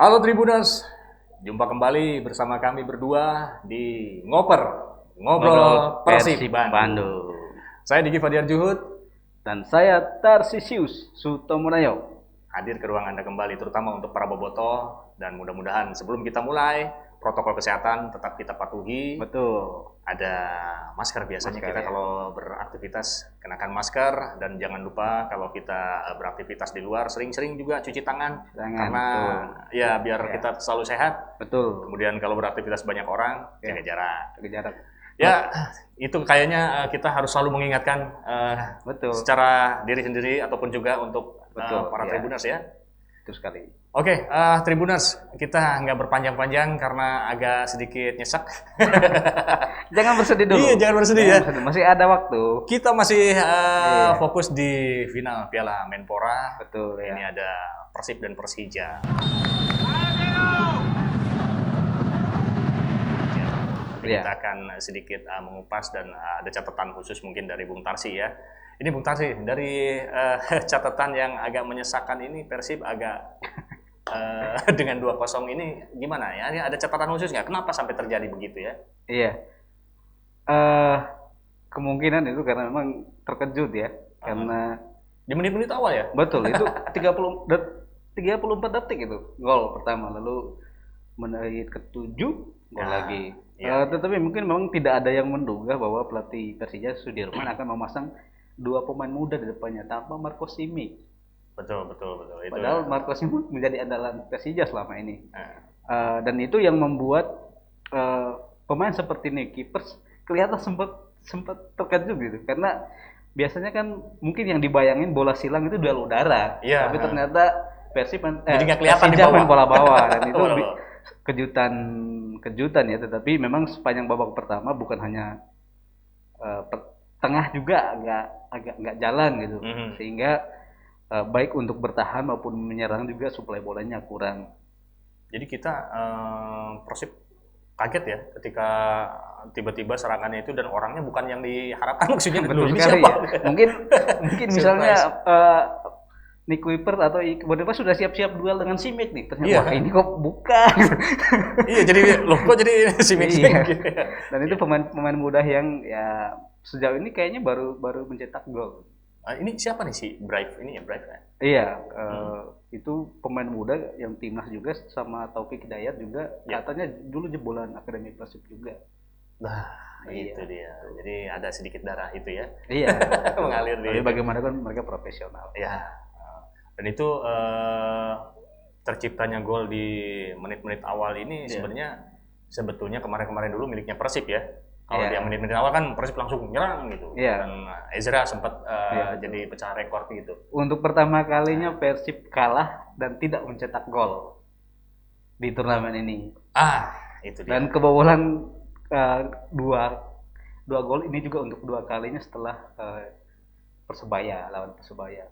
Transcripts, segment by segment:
Halo Tribuners, jumpa kembali bersama kami berdua di Ngobrol Persib Bandung. Saya Diki Fadiar Juhud Dan saya Tarsisius Sutomonayo. hadir ke ruang Anda kembali, terutama untuk para bobotoh, dan mudah-mudahan sebelum kita mulai, protokol kesehatan tetap kita patuhi. Betul. Ada masker biasanya Masker, kita ya. kalau beraktivitas kenakan masker, dan jangan lupa kalau kita beraktivitas di luar sering-sering juga cuci tangan, karena betul. ya biar Ya. kita selalu sehat. Betul. Kemudian kalau beraktivitas banyak orang, Ya. jaga jarak. Jaga jarak. Ya, itu kayaknya kita harus selalu mengingatkan Betul. secara diri sendiri ataupun juga untuk Betul, para ya. Tribuners ya. Itu sekali. Oke, Tribuners, kita nggak berpanjang-panjang karena agak sedikit nyesek. Jangan bersedih dulu. Iya, jangan bersedih ya. bersedih. Masih ada waktu. Kita masih Iya. fokus di final Piala Menpora. Betul ya. Ini ada Persib dan Persija. Jadi Iya. kita akan sedikit mengupas dan ada catatan khusus mungkin dari Bung Tarsi ya. Ini Bung Tarsi, dari catatan yang agak menyesakan ini, Persib agak dengan 2-0 ini gimana ya? Ini ada catatan khusus nggak? Kenapa sampai terjadi begitu ya? Iya. Kemungkinan itu karena memang terkejut ya. Karena Di menit-menit awal ya? betul itu 34 detik itu gol pertama, lalu menit ke-7 gol Ya, lagi. ya. Tetapi mungkin memang tidak ada yang menduga bahwa pelatih Persija Sudirman akan memasang dua pemain muda di depannya tanpa Marco Simic. Betul. Itu Padahal Marco Simic menjadi andalan Persija selama ini. Nah, Dan itu yang membuat pemain seperti Nicky Pers kelihatan sempat terkejut gitu, karena biasanya kan mungkin yang dibayangin bola silang itu duel udara, Iya. tapi ternyata Persib Jadi nggak kelihatan di Persija bawah. main bola bawah dan itu Oh. kejutan ya. Tetapi memang sepanjang babak pertama bukan hanya tengah juga agak nggak jalan gitu, sehingga baik untuk bertahan maupun menyerang juga suplai bolanya kurang. Jadi kita Persib kaget ya ketika tiba-tiba serangannya itu dan orangnya bukan yang diharapkan, maksudnya Betul ini sekali siapa? ya. Mungkin misalnya Nick Kuiper atau Iqbal sudah siap-siap duel dengan Simic nih. Ternyata Iya. wah, ini kok bukan. Iya, jadi loh kok jadi si Mix Iya. gitu ya? Dan itu pemain muda yang ya sejauh ini kayaknya baru mencetak gol. Ini siapa nih si Brave ini ya, Brave ya? Iya, itu pemain muda yang timnas juga sama Taufik Hidayat juga. Ya. Katanya dulu jebolan Akademi Persib juga. Nah, Iya. itu dia. Jadi ada sedikit darah itu ya. Iya. Mengalir di Tapi bagaimana kan mereka profesional. Ya. Dan itu terciptanya gol di menit-menit awal ini Iya. sebetulnya kemarin-kemarin dulu miliknya Persib ya. Kalau Iya. di menit-menit awal kan Persib langsung nyerang gitu. Iya. Dan Ezra sempat Iya. jadi pecah rekor gitu. Untuk pertama kalinya Persib kalah dan tidak mencetak gol di turnamen ini. Itu dia. Dan kebobolan dua gol ini juga untuk dua kalinya setelah lawan Persebaya.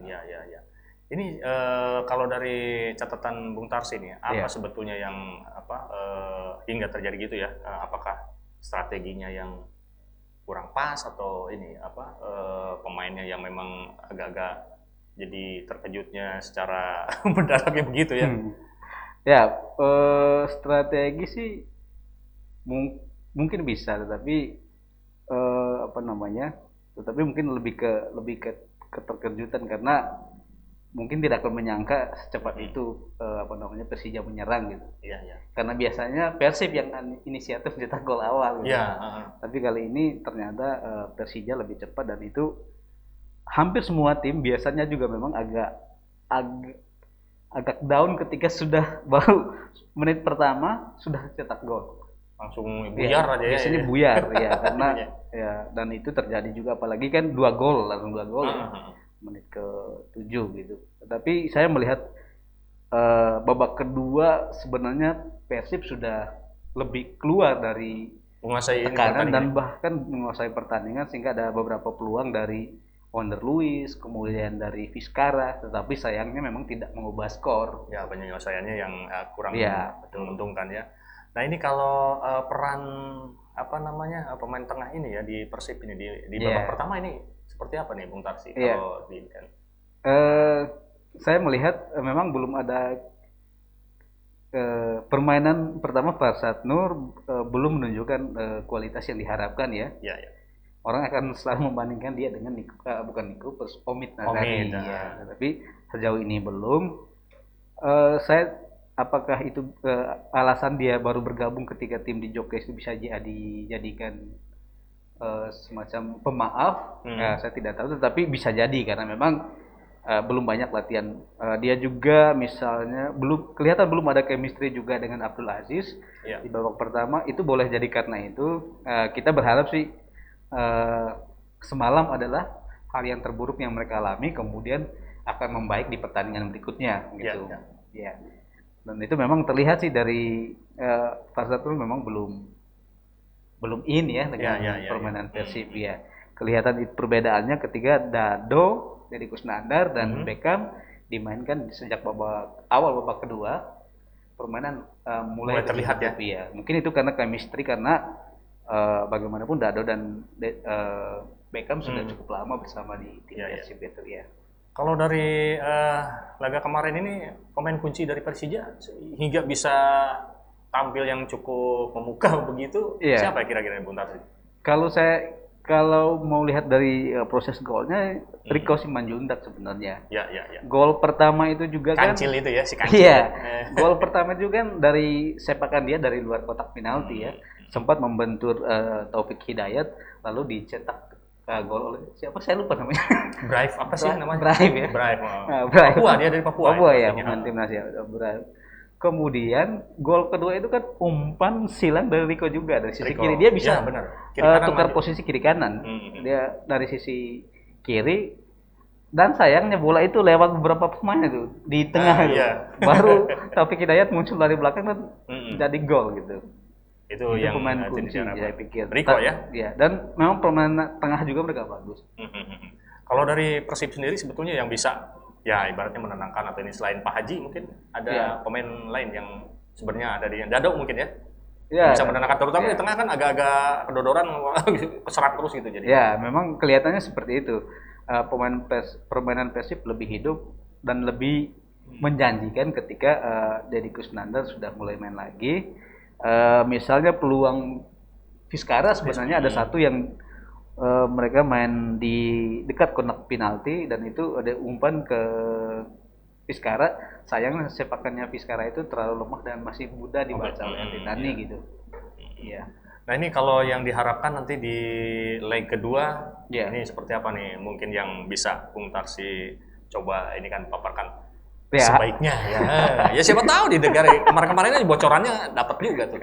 Ya. Ini kalau dari catatan Bung Tarsi nih, apa Iya. sebetulnya yang hingga terjadi gitu ya? Apakah strateginya yang kurang pas atau ini pemainnya yang memang agak-agak jadi terkejutnya secara mendadaknya begitu ya? Ya, strategi sih mungkin bisa, tetapi tetapi mungkin lebih ke keterkejutan, karena mungkin tidak akan menyangka secepat itu Persija menyerang gitu. Iya. Karena biasanya Persib yang inisiatif mencetak gol awal gitu. Iya. Tapi kali ini ternyata Persija lebih cepat, dan itu hampir semua tim biasanya juga memang agak down ketika sudah baru menit pertama sudah cetak gol. Langsung buyar aja ya. Biasanya buyar ya, karena ya, dan itu terjadi juga, apalagi kan langsung dua gol ya, menit ke-7 gitu. Tapi saya melihat babak kedua sebenarnya Persib sudah lebih keluar dari Menguasai tekanan dan bahkan menguasai pertandingan, sehingga ada beberapa peluang dari Wonder Luis, kemudian dari Vizcara, tetapi sayangnya memang tidak mengubah skor. Ya, penyelesaiannya yang kurang Iya, menguntungkan ya. Nah, ini kalau peran pemain tengah ini ya di Persib ini di babak pertama ini seperti apa nih Bung Tarsi kalau di saya melihat memang belum ada permainan pertama Farsad Nur belum menunjukkan kualitas yang diharapkan ya. Ya, ya. Orang akan selalu membandingkan dia dengan bukan Niko, Omid Nazari. Ya. Tapi sejauh ini belum. Saya apakah itu alasan dia baru bergabung ketika tim di Jokes itu bisa dijadikan semacam pemaaf? Saya tidak tahu, tetapi bisa jadi karena memang belum banyak latihan. Dia juga misalnya kelihatan belum ada chemistry juga dengan Abdul Aziz di babak pertama. Itu boleh jadi karena itu kita berharap sih semalam adalah hal yang terburuk yang mereka alami, kemudian akan membaik di pertandingan berikutnya gitu. Ya. Dan itu memang terlihat sih dari Farsad Nur memang belum in ya dengan permainan Persib ya. Kelihatan perbedaannya ketika Dado, Deddy Kusnandar dan Beckham dimainkan sejak babak kedua, permainan mulai terlihat ya. Mungkin itu karena chemistry, karena bagaimanapun Dado dan Beckham sudah cukup lama bersama di tim Persib itu ya. Kalau dari laga kemarin ini pemain kunci dari Persija hingga bisa tampil yang cukup memukau begitu, siapa kira-kira Bung Tarsi? Kalau mau lihat dari proses golnya, Riko Simanjuntak sebenarnya. Ya. Gol pertama itu juga Kancil itu ya, si Kancil. Iya. Gol pertama juga kan dari sepakan dia dari luar kotak penalti ya. Sempat membentur Taufik Hidayat, lalu dicetak gol oleh siapa, saya lupa namanya. Brave apa sih namanya? Brave ya. Brave. Brave. Papua, dia dari Papua. Papua ya, pemain timnas ya. Brave. Kemudian gol kedua itu kan umpan silang dari Riko juga dari sisi kiri, dia bisa tukar posisi kiri kanan. Dia dari sisi kiri, dan sayangnya bola itu lewat beberapa pemain itu di tengah itu. Baru Taufik Hidayat muncul dari belakang dan jadi gol gitu. Itu yang pemain kunci saya pikir. Riko ya? Iya, dan memang pemain tengah juga mereka bagus. Kalau dari Persib sendiri sebetulnya yang bisa ya ibaratnya menenangkan atau ini selain Pak Haji mungkin ada pemain lain yang sebenarnya ada di Dado mungkin ya? Bisa menenangkan, terutama di tengah kan agak-agak kedodoran keserat terus gitu jadi. Ya, memang kelihatannya seperti itu. Permainan Persib lebih hidup dan lebih menjanjikan ketika Deddy Kusnandar sudah mulai main lagi. Misalnya peluang Vizcara sebenarnya ada satu yang mereka main di dekat kotak penalti dan itu ada umpan ke Vizcara. Sayangnya sepakannya Vizcara itu terlalu lemah dan masih mudah dibaca oleh Antitani gitu. Iya. Nah ini kalau yang diharapkan nanti di leg kedua ini seperti apa nih? Mungkin yang bisa Bung Tarsi coba ini kan paparkan sebaiknya ya. Ya siapa tahu di negara kemarin-kemarin bocorannya dapat juga tuh.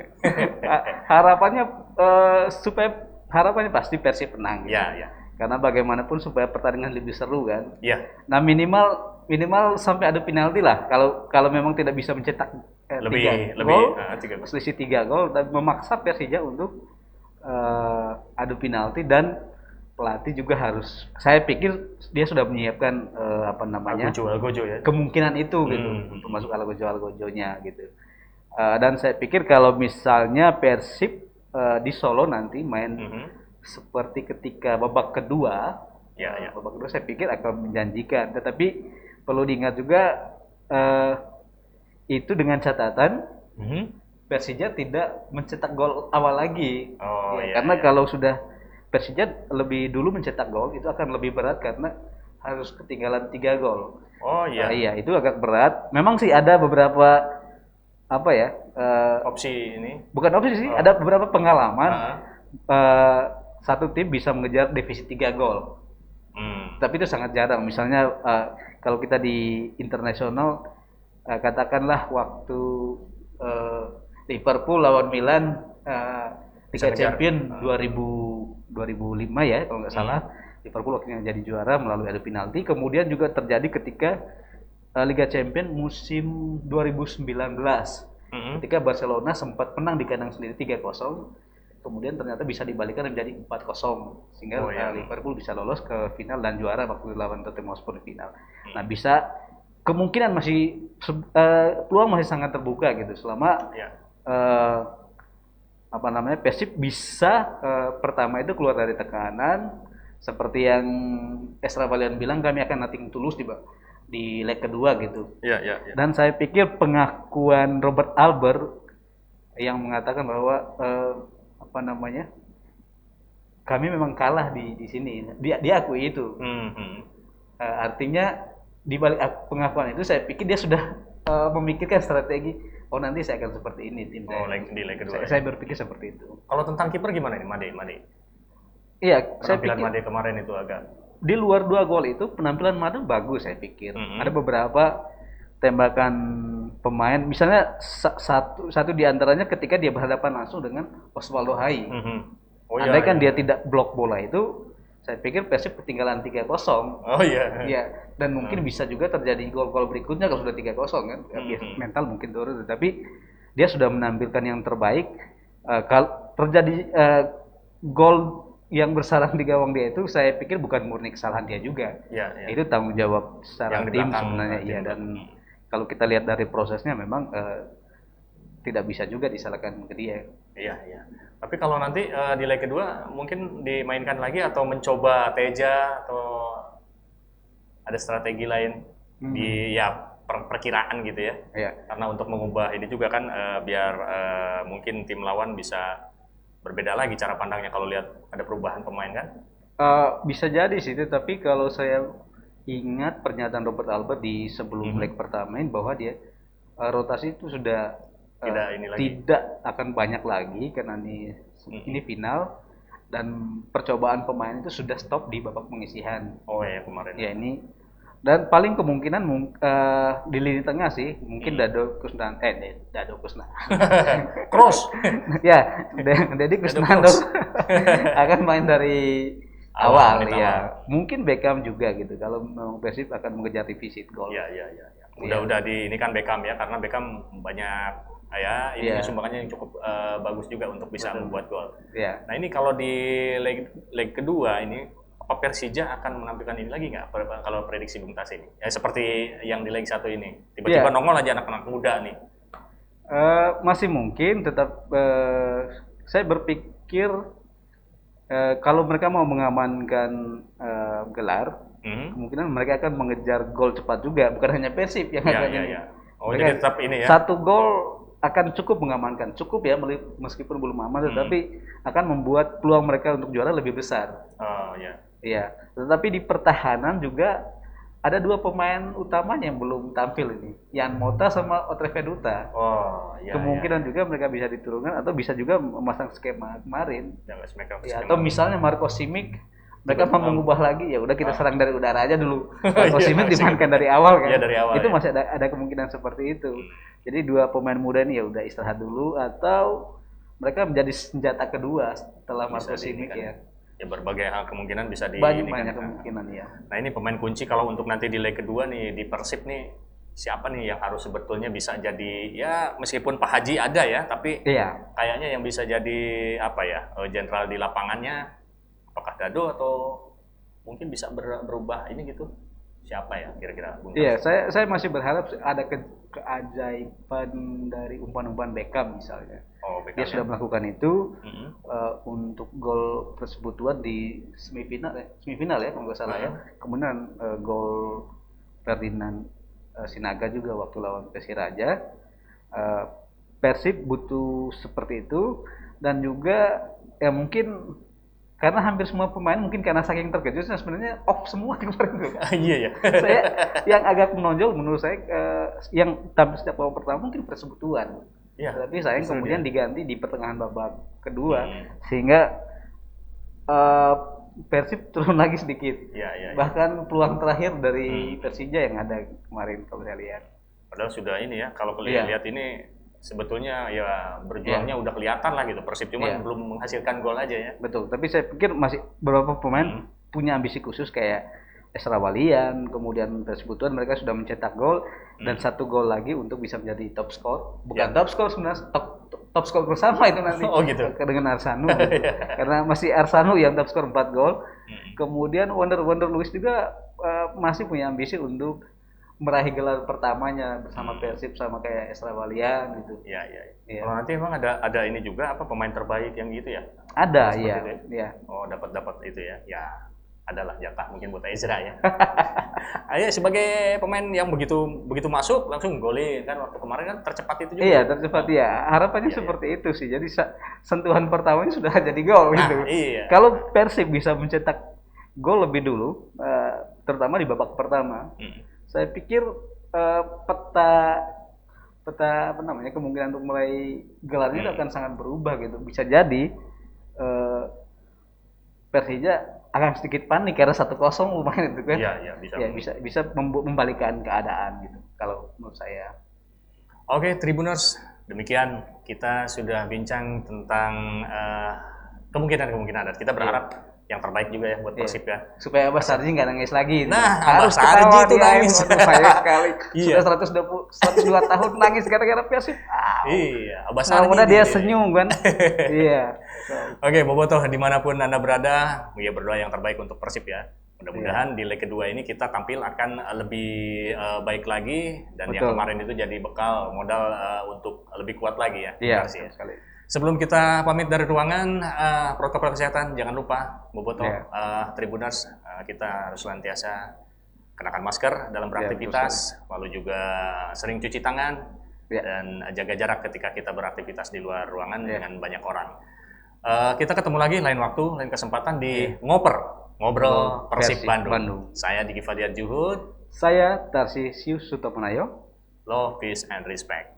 Harapannya pasti Persib menang. Ya. Karena bagaimanapun supaya pertandingan lebih seru kan. Iya. Nah minimal sampai adu penalti lah. Kalau memang tidak bisa mencetak selisih 3 gol, dan memaksa Persija untuk adu penalti, dan pelatih juga harus, saya pikir dia sudah menyiapkan Algojo ya. Kemungkinan itu gitu untuk masuk Algojonya gitu. Dan saya pikir kalau misalnya Persib di Solo nanti main seperti ketika babak kedua, babak kedua saya pikir akan menjanjikan. Tetapi perlu diingat juga itu dengan catatan Persija tidak mencetak gol awal lagi. Karena kalau sudah Persija lebih dulu mencetak gol itu akan lebih berat karena harus ketinggalan 3 gol. Iya, itu agak berat. Memang sih ada beberapa opsi ini. Bukan opsi sih, ada beberapa pengalaman satu tim bisa mengejar defisit 3 gol. Tapi itu sangat jarang. Misalnya kalau kita di internasional katakanlah waktu Liverpool lawan Milan Liga Champion 2005 ya kalau nggak salah, Liverpool akhirnya jadi juara melalui adu penalti. Kemudian juga terjadi ketika Liga Champion musim 2019 ketika Barcelona sempat menang di kandang sendiri 3-0, kemudian ternyata bisa dibalikkan menjadi 4-0 sehingga Liverpool bisa lolos ke final dan juara waktu lawan Tottenham Hotspur di final. Nah, bisa kemungkinan peluang masih sangat terbuka gitu selama Persib bisa pertama itu keluar dari tekanan seperti yang Esra Valian bilang, kami akan nothing tulus di di leg kedua gitu. Iya, iya, iya. Dan saya pikir pengakuan Robert Albert yang mengatakan bahwa apa namanya, kami memang kalah di sini. Dia akui itu. Artinya di balik pengakuan itu saya pikir dia sudah memikirkan strategi. Oh nanti saya akan seperti ini tim saya. Di leg kedua. Saya berpikir seperti itu. Kalau tentang kiper gimana nih Made? Iya, saya Penampilan pikir Made kemarin itu agak di luar 2 gol itu penampilan Made bagus saya pikir. Ada beberapa tembakan pemain, misalnya satu di antaranya ketika dia berhadapan langsung dengan Osvaldo Hai. Andai kan dia tidak blok bola itu, saya pikir Persib ketinggalan 3-0. Oh iya. Iya, dan mungkin bisa juga terjadi gol-gol berikutnya kalau sudah 3-0 kan. Mental mungkin turun, tetapi dia sudah menampilkan yang terbaik. Kalau terjadi gol yang bersarang di gawang dia itu, saya pikir bukan murni kesalahan dia juga. Ya. Itu tanggung jawab secara Yang di tim belakang, sebenarnya. Iya, dan kalau kita lihat dari prosesnya memang tidak bisa juga disalahkan ke dia. Iya. Tapi kalau nanti di leg kedua mungkin dimainkan lagi atau mencoba Teja atau ada strategi lain di perkiraan gitu ya. Iya. Karena untuk mengubah ini juga kan biar mungkin tim lawan bisa berbeda lagi cara pandangnya kalau lihat ada perubahan pemain kan. Bisa jadi sih, tapi kalau saya ingat pernyataan Robert Albert di sebelum leg pertama ini bahwa dia rotasi itu sudah tidak akan banyak lagi karena ini final, dan percobaan pemain itu sudah stop di babak pengisian. Oh ya kemarin. Ya ini, dan paling kemungkinan di lini tengah sih mungkin Dado Kusnandar Cross. Ya, Deddy Kusnandar akan main dari awal ya. Mungkin Beckham juga gitu kalau memang Persib akan mengejar defisit gol. Iya. Udah di ini kan Beckham ya, karena Beckham banyak ini sumbangannya yang cukup bagus juga untuk bisa membuat gol. Iya. Nah, ini kalau di leg kedua ini apa Persija akan menampilkan ini lagi nggak kalau prediksi Bung Tas ini? Ya seperti yang di leg 1 ini. Tiba-tiba nongol aja anak-anak muda nih. Masih mungkin, tetap saya berpikir kalau mereka mau mengamankan gelar, kemungkinan mereka akan mengejar gol cepat juga, bukan hanya Persib yang akan ini. Oh, jadi tetap ini ya. 1 gol akan cukup mengamankan, meskipun belum aman, tetapi akan membuat peluang mereka untuk juara lebih besar. Oh ya. Iya, tetapi di pertahanan juga ada 2 pemain utamanya yang belum tampil ini, Yan Mota sama Otre Veduta. Oh, iya. Kemungkinan juga mereka bisa diturunkan atau bisa juga memasang skema kemarin. Ya, atau misalnya Marco Simic, mereka mau mengubah lagi, ya udah kita serang dari udara aja dulu. Marco Simic dimainkan dari awal kan. Iya, dari awal. Itu masih ada kemungkinan seperti itu. Jadi 2 pemain muda ini ya udah istirahat dulu, atau mereka menjadi senjata kedua setelah Marco Simic ya. Ya berbagai hal kemungkinan bisa banyak kemungkinan ya. Nah ini pemain kunci kalau untuk nanti di leg kedua nih di Persib nih, siapa nih yang harus sebetulnya bisa jadi, ya meskipun Pak Haji ada ya, tapi kayaknya yang bisa jadi jenderal di lapangannya, apakah Dado atau mungkin bisa berubah ini gitu, siapa ya kira-kira? Iya, saya masih berharap ada keajaiban dari umpan-umpan Beckham misalnya. Dia sudah melakukan itu untuk gol tersebut di semifinal ya kalau nggak salah ya. Kemudian gol Ferdinand Sinaga juga waktu lawan Persiraja. Persib butuh seperti itu, dan juga ya mungkin karena hampir semua pemain mungkin karena saking terkejutnya sebenarnya off semua kemarin tuh. Iya ya. Saya yang agak menonjol menurut saya yang tampil setiap babak pertama mungkin Persekutuan. Ya, tapi sayang kemudian diganti di pertengahan babak kedua sehingga Persib turun lagi sedikit. Bahkan peluang terakhir dari Persija yang ada kemarin kalau saya lihat. Padahal sudah ini ya, kalau lihat ini sebetulnya ya berjuangnya udah kelihatan lah gitu. Persib cuma belum menghasilkan gol aja ya. Betul, tapi saya pikir masih beberapa pemain punya ambisi khusus kayak Esra Walian, kemudian Persekutuan mereka sudah mencetak gol dan 1 gol lagi untuk bisa menjadi top skor. Bukan top skor sebenarnya, top skor bersama itu nanti. Oh gitu. Dengan Arsanu. Gitu. Karena masih Arsanu yang top skor 4 gol. Kemudian Wonder Luis juga masih punya ambisi untuk meraih gelar pertamanya bersama Persib sama kayak Esra Walian gitu. Iya. Kalau nanti emang ada ini juga pemain terbaik yang gitu ya? Ada, iya. Oh, dapat itu ya. Ya. adalah jatah mungkin buat Ezra ya. Ayo sebagai pemain yang begitu masuk langsung golin kan waktu kemarin kan tercepat itu juga. Iya, tercepat ya. Harapannya Iya, seperti itu sih. Jadi sentuhan pertamanya sudah jadi gol Nah, gitu. iya. Kalau Persib bisa mencetak gol lebih dulu, terutama di babak pertama, saya pikir peta apa namanya kemungkinan untuk mulai gelarnya itu akan sangat berubah gitu. Bisa jadi Persija akan sedikit panik karena 1-0 lumayan itu kan. Iya, bisa. Ya, bisa membalikkan keadaan gitu kalau menurut saya. Oke, Tribuners, demikian kita sudah bincang tentang kemungkinan-kemungkinan dan kita berharap yang terbaik juga ya buat Persib ya. Supaya Abah Sarji nggak nangis lagi. Nah, harus Abah Sarji ketawa itu dia, nangis. Sayang sekali. Iya. Sudah 102 tahun nangis gara-gara Persib. Iya, Abah Sarji. Mudah-mudahan dia senyum kan. Iya. Oke, Bobotoh dimanapun Anda berada, ya berdoa yang terbaik untuk Persib ya. Mudah-mudahan di leg kedua ini kita tampil akan lebih baik lagi dan yang kemarin itu jadi bekal modal untuk lebih kuat lagi ya. Iya, sekali. Sebelum kita pamit dari ruangan, protokol kesehatan jangan lupa Bobotoh, Tribuners, kita harus senantiasa kenakan masker dalam beraktivitas, lalu juga sering cuci tangan dan jaga jarak ketika kita beraktivitas di luar ruangan dengan banyak orang. Kita ketemu lagi lain waktu, lain kesempatan di Ngobrol Persib Bandung. Saya Diki Fadiar Juhud. Saya Tarsius Sutoponayo. Love, peace, and respect.